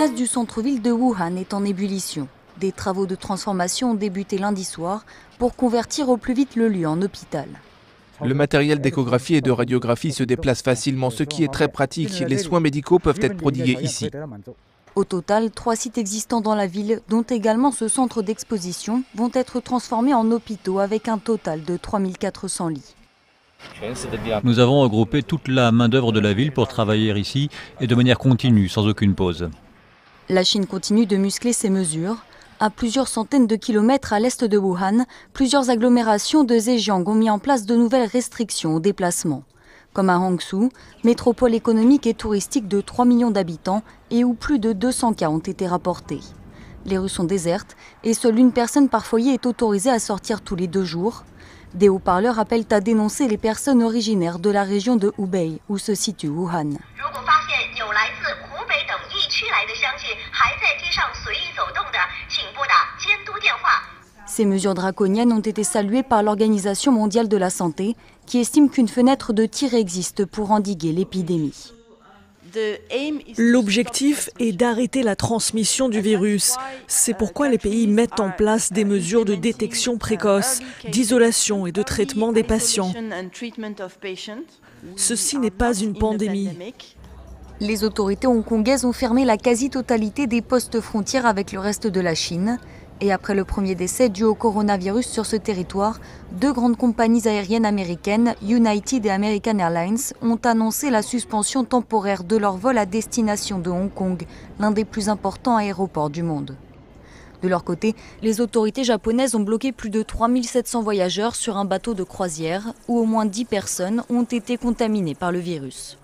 gymnase du centre-ville de Wuhan est en ébullition. Des travaux de transformation ont débuté lundi soir pour convertir au plus vite le lieu en hôpital. Le matériel d'échographie et de radiographie se déplace facilement, ce qui est très pratique. Les soins médicaux peuvent être prodigués ici. Au total, 3 sites existants dans la ville, dont également ce centre d'exposition, vont être transformés en hôpitaux avec un total de 3400 lits. Nous avons regroupé toute la main-d'œuvre de la ville pour travailler ici et de manière continue, sans aucune pause. La Chine continue de muscler ses mesures. À plusieurs centaines de kilomètres à l'est de Wuhan, plusieurs agglomérations de Zhejiang ont mis en place de nouvelles restrictions aux déplacements. Comme à Hangzhou, métropole économique et touristique de 3 millions d'habitants et où plus de 200 cas ont été rapportés. Les rues sont désertes et seule une personne par foyer est autorisée à sortir tous les 2 jours. Des haut-parleurs appellent à dénoncer les personnes originaires de la région de Hubei où se situe Wuhan. Ces mesures draconiennes ont été saluées par l'Organisation mondiale de la santé, qui estime qu'une fenêtre de tir existe pour endiguer l'épidémie. L'objectif est d'arrêter la transmission du virus. C'est pourquoi les pays mettent en place des mesures de détection précoce, d'isolation et de traitement des patients. Ceci n'est pas une pandémie. Les autorités hongkongaises ont fermé la quasi-totalité des postes frontières avec le reste de la Chine. Et après le premier décès dû au coronavirus sur ce territoire, 2 grandes compagnies aériennes américaines, United et American Airlines, ont annoncé la suspension temporaire de leurs vols à destination de Hong Kong, l'un des plus importants aéroports du monde. De leur côté, les autorités japonaises ont bloqué plus de 3700 voyageurs sur un bateau de croisière où au moins 10 personnes ont été contaminées par le virus.